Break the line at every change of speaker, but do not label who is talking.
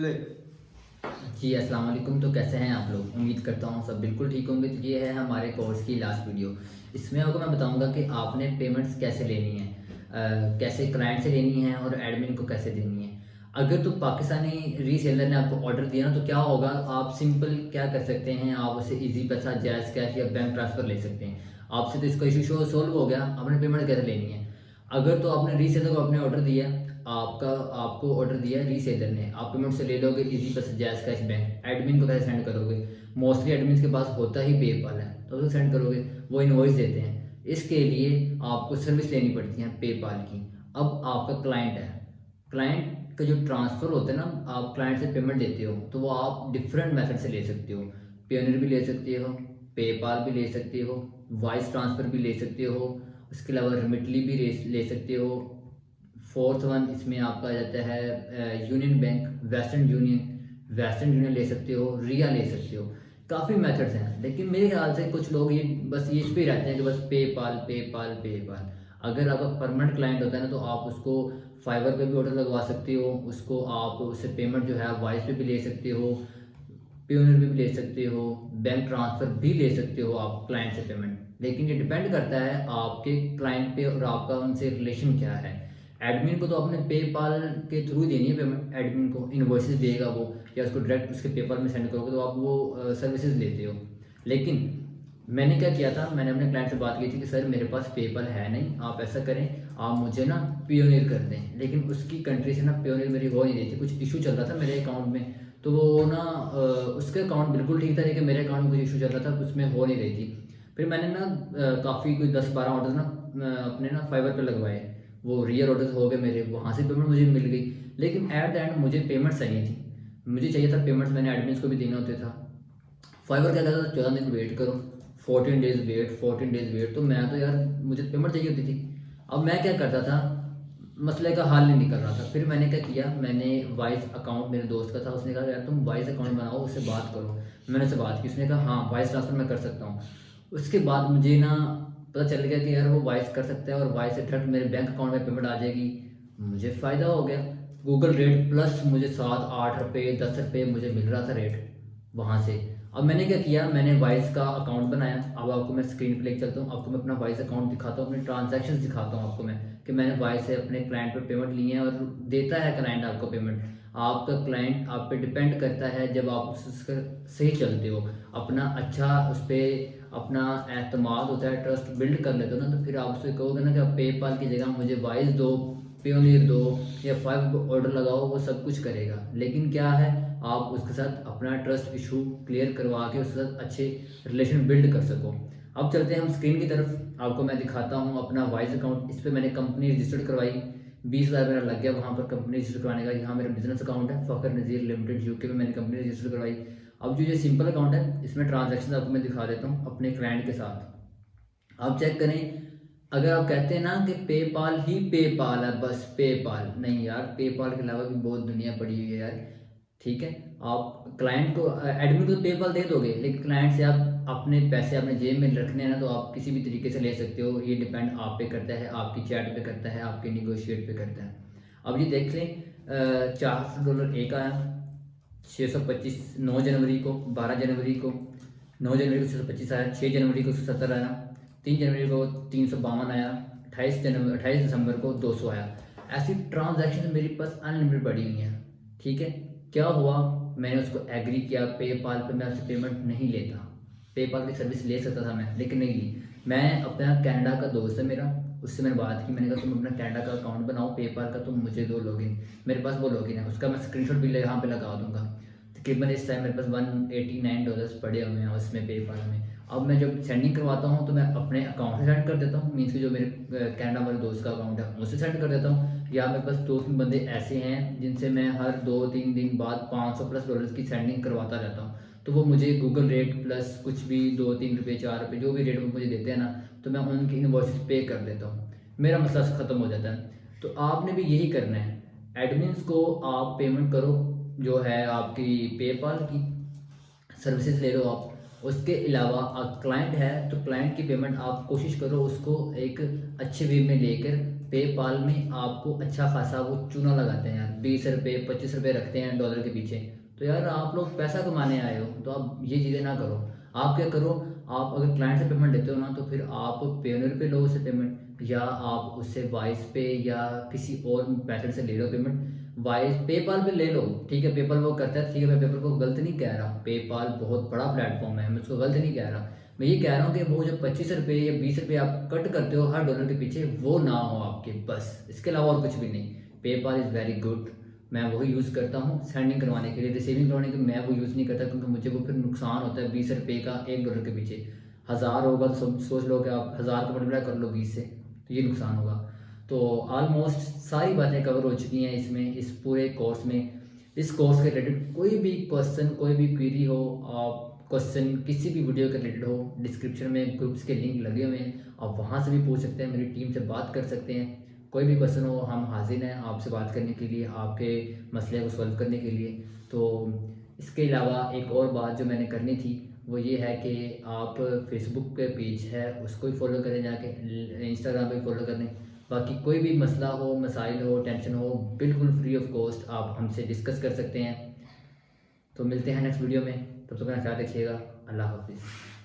ले।
जी अस्सलाम वालेकुम। तो कैसे हैं आप लोग? उम्मीद करता हूँ सब बिल्कुल ठीक होंगे। तो ये है हमारे कोर्स की लास्ट वीडियो। इसमें आपको मैं बताऊंगा कि आपने पेमेंट्स कैसे लेनी है, कैसे क्लाइंट से लेनी है और एडमिन को कैसे देनी है। अगर तो पाकिस्तानी रीसेलर ने आपको ऑर्डर दिया ना, तो क्या होगा, आप सिंपल क्या कर सकते हैं, आप उसे इजी पैसा, जैज़ कैश या बैंक ट्रांसफ़र ले सकते हैं। आपसे तो इसका इशू सोल्व हो गया, आपने पेमेंट कैसे लेनी है। अगर तो आपने रीसेलर को अपने ऑर्डर दिया, आपका आपको ऑर्डर दिया रीसेलर ने, आप पेमेंट से ले लोगे इजी पैसे, जैज़ कैश, बैंक। एडमिन को कैसे सेंड करोगे? मोस्टली एडमिन के पास होता ही पेपाल है, तो उसको सेंड करोगे, वो इनवॉइस देते हैं। इसके लिए आपको सर्विस लेनी पड़ती है पेपाल की। अब आपका क्लाइंट है, क्लाइंट का जो ट्रांसफ़र होता है ना, आप क्लाइंट से पेमेंट देते हो तो वो आप डिफरेंट मेथड से ले सकते हो। पेयोनियर भी ले सकते हो, पेपाल भी ले सकते हो, वॉइस ट्रांसफ़र भी ले सकते हो, उसके अलावा रिमिटली भी ले सकते हो। फोर्थ वन इसमें आपका आ जाता है यूनियन बैंक, वेस्टर्न यूनियन ले सकते हो, रिया ले सकते हो। काफ़ी मेथड्स हैं, लेकिन मेरे ख्याल से कुछ लोग ये बस ये इस पे ही रहते हैं कि बस पेपाल पेपाल पेपाल। अगर आपका परमानेंट क्लाइंट होता है ना, तो आप उसको फाइवर पे भी ऑर्डर लगवा सकते हो, उसको आप उससे पेमेंट जो है वॉइस पे भी ले सकते हो, पेयोनियर भी ले सकते हो, बैंक ट्रांसफ़र भी ले सकते हो आप क्लाइंट से पेमेंट। लेकिन ये डिपेंड करता है आपके क्लाइंट पे और आपका उनसे रिलेशन क्या है। एडमिन को तो आपने पेपाल के थ्रू ही देनी है पेमेंट, एडमिन को इनवॉइसेस देगा वो, या उसको डायरेक्ट उसके पेपाल में सेंड करोगे तो आप वो सर्विसेज लेते हो। लेकिन मैंने क्या किया था, मैंने अपने क्लाइंट से बात की थी कि सर मेरे पास पेपाल है नहीं, आप ऐसा करें, आप मुझे ना पेयोनियर कर दें। लेकिन उसकी कंट्री से ना पेयोनियर मेरी हो नहीं रही थी, कुछ इशू चल रहा था मेरे अकाउंट में। तो वो ना उसके अकाउंट बिल्कुल ठीक था, लेकिन मेरे अकाउंट में कुछ इशू चल रहा था, उसमें हो नहीं रही थी। फिर मैंने ना काफ़ी कोई 10-12 ऑर्डर ना अपने ना फाइवर पे लगवाए। वो रियल ऑर्डर्स हो गए मेरे, वहाँ से पेमेंट मुझे मिल गई। लेकिन एट द एंड मुझे पेमेंट चाहिए थी, मुझे चाहिए था पेमेंट्स, मैंने एडमिन्स को भी देना होता था। फाइवर क्या कहता था 14 दिन वेट करो, 14 डेज वेट। तो मैं तो यार, मुझे पेमेंट चाहिए होती थी। अब मैं क्या करता था, मसले का हल नहीं निकल रहा था। फिर मैंने क्या किया, मैंने वॉइस अकाउंट मेरे दोस्त का था, उसने कहा यार तुम वॉइस अकाउंट बनाओ, उससे बात करो। मैंने उससे बात की, उसने कहा हाँ वॉइस ट्रांसफ़र मैं कर सकता हूँ। उसके बाद मुझे ना पता चल गया कि यार वो वॉइस कर सकता है और वॉइस से डायरेक्ट मेरे बैंक अकाउंट में पेमेंट आ जाएगी। मुझे फ़ायदा हो गया। गूगल रेट प्लस मुझे 7-8 रुपये 10 रुपये मुझे मिल रहा था रेट वहाँ से। अब मैंने क्या किया, मैंने वाइस का अकाउंट बनाया। अब आपको मैं स्क्रीन पे लेके चलता हूँ, आपको मैं अपना वाइस अकाउंट दिखाता हूँ, अपने ट्रांजैक्शन दिखाता हूँ आपको मैं, कि मैंने वाइस से अपने क्लाइंट पे पेमेंट ली है और देता है क्लाइंट आपको पेमेंट। आपका क्लाइंट आप पे डिपेंड करता है, जब आप उसका सही चलते हो, अपना अच्छा उस पर अपना एतमाद होता है, ट्रस्ट बिल्ड कर लेते हो ना, तो फिर आप उससे कहोगे ना कि आप पेपाल की जगह मुझे वाइस दो, पेयोनियर दो या फाइव को ऑर्डर लगाओ, वो सब कुछ करेगा। लेकिन क्या है, आप उसके साथ अपना ट्रस्ट इशू क्लियर करवा के उसके साथ अच्छे रिलेशन बिल्ड कर सको। अब चलते हैं हम स्क्रीन की तरफ, आपको मैं दिखाता हूँ अपना वाइस अकाउंट। इस पर मैंने कंपनी रजिस्टर्ड करवाई, 20,000 मेरा लग गया वहाँ पर कंपनी रजिस्टर करवाने का। यहाँ मेरा बिजनेस अकाउंट है, फ़खर नज़ीर लिमिटेड यूके में मैंने कंपनी रजिस्टर करवाई। अब जो ये सिंपल अकाउंट है, इसमें ट्रांजेक्शन आपको मैं दिखा देता हूँ अपने क्लाइंट के साथ। आप चेक करें। अगर आप कहते हैं ना कि पेपाल ही पेपाल है, बस पेपाल नहीं यार, पेपाल के अलावा भी बहुत दुनिया पड़ी हुई है यार। ठीक है, आप क्लाइंट को एडमिन को पेपाल दे दोगे, लेकिन क्लाइंट से आप अपने पैसे अपने जेब में रखने हैं ना, तो आप किसी भी तरीके से ले सकते हो। ये डिपेंड आप पे करता है, आपकी चैट पे करता है, आपके निगोशिएट पे करता है। अब ये देख लें, $400 एक आया, 625 9 जनवरी को, 12 जनवरी को, 9 जनवरी को 625 आया, 6 जनवरी को 170 आया, 3 जनवरी को 352 आया, 28 दिसंबर को 200 आया। ऐसी ट्रांजैक्शन मेरे पास अनलिमिटेड पड़ी हुई हैं। ठीक है, क्या हुआ, मैंने उसको एग्री किया, पेपाल पे मैं उससे पेमेंट नहीं लेता। पेपाल की सर्विस ले सकता था मैं, लेकिन नहीं ली। मैं अपना कनाडा का दोस्त है मेरा, उससे मैंने बात की, मैंने कहा तुम अपना कनाडा का अकाउंट बनाओ, पेपाल का तुम मुझे दो लॉगिन। मेरे पास वो लॉगिन है, उसका मैं स्क्रीनशॉट भी यहाँ पे लगा दूंगा। तकरीबन इस टाइम मेरे पास $189 पड़े हुए हैं उसमें पेपाल में। अब मैं जब सेंडिंग करवाता हूँ तो मैं अपने अकाउंट से सेंड कर देता हूँ, मीन्स कि जो मेरे कनाडा वाले दोस्त का अकाउंट है उससे सेंड कर देता हूँ। या मेरे पास 2-3 बंदे ऐसे हैं जिनसे मैं हर 2-3 दिन बाद $500+ की सेंडिंग करवाता रहता हूँ। तो वो मुझे गूगल रेट प्लस कुछ भी 2-3 रुपये 4 रुपये जो भी रेट वो मुझे देते हैं ना, तो मैं उनकी इनवॉइस पे कर देता हूँ, मेरा मसला ख़त्म हो जाता है। तो आपने भी यही करना है, एडमिन्स को आप पेमेंट करो जो है आपकी पेपाल की सर्विसेज ले लो आप। उसके अलावा क्लाइंट है तो क्लाइंट की पेमेंट आप कोशिश करो उसको एक अच्छे वे में लेकर पेपाल में आपको अच्छा खासा वो चूना लगाते हैं यार, 20 रुपये 25 रुपये रखते हैं डॉलर के पीछे। तो यार आप लोग पैसा कमाने आए हो तो आप ये चीज़ें ना करो। आप क्या करो, आप अगर क्लाइंट से पेमेंट लेते हो ना, तो फिर आप पेयोनियर पे लो उससे पेमेंट, या आप उससे वाइस पे या किसी और मेथड से ले लो पेमेंट। वाइस पेपाल पे ले लो, ठीक है, पेपाल वो करता है, ठीक है, मैं पेपाल को गलत नहीं कह रहा, पेपाल बहुत बड़ा प्लेटफॉर्म है, मैं उसको गलत नहीं कह रहा। मैं ये कह रहा हूँ कि वो जो 25 रुपये या 20 रुपये आप कट करते हो हर डॉलर के पीछे, वो ना हो आपके, बस इसके अलावा और कुछ भी नहीं। पेपाल इज़ वेरी गुड, मैं वही यूज़ करता हूँ सेंडिंग करवाने के लिए। रिसीविंग करवाने के लिए मैं वो यूज़ नहीं करता, क्योंकि मुझे वो फिर नुकसान होता है 20 रुपये का एक डॉलर के पीछे। 1000 होगा तो सोच लो कि आप 1000 को मल्टीप्लाई कर लो 20 से, तो ये नुकसान होगा। तो ऑलमोस्ट सारी बातें कवर हो चुकी हैं इसमें, इस पूरे कोर्स में। इस कोर्स के रिलेटेड कोई भी क्वेश्चन, कोई भी क्वेरी हो, आप क्वेश्चन किसी भी वीडियो के रिलेटेड हो, डिस्क्रिप्शन में ग्रुप्स के लिंक लगे हुए हैं, आप वहाँ से भी पूछ सकते हैं, मेरी टीम से बात कर सकते हैं। कोई भी क्वेश्चन हो हम हाजिर हैं आपसे बात करने के लिए, आपके मसले को सॉल्व करने के लिए। तो इसके अलावा एक और बात जो मैंने करनी थी वो ये है कि आप फेसबुक पे पेज है उसको भी फॉलो करें जाके, इंस्टाग्राम पे फॉलो करें। बाकी कोई भी मसला हो, मसाइल हो, टेंशन हो, बिल्कुल फ्री ऑफ कॉस्ट आप हमसे डिस्कस कर सकते हैं। तो मिलते हैं नेक्स्ट वीडियो में, तब तक अपना ख्याल रखिएगा। अल्लाह हाफिज़।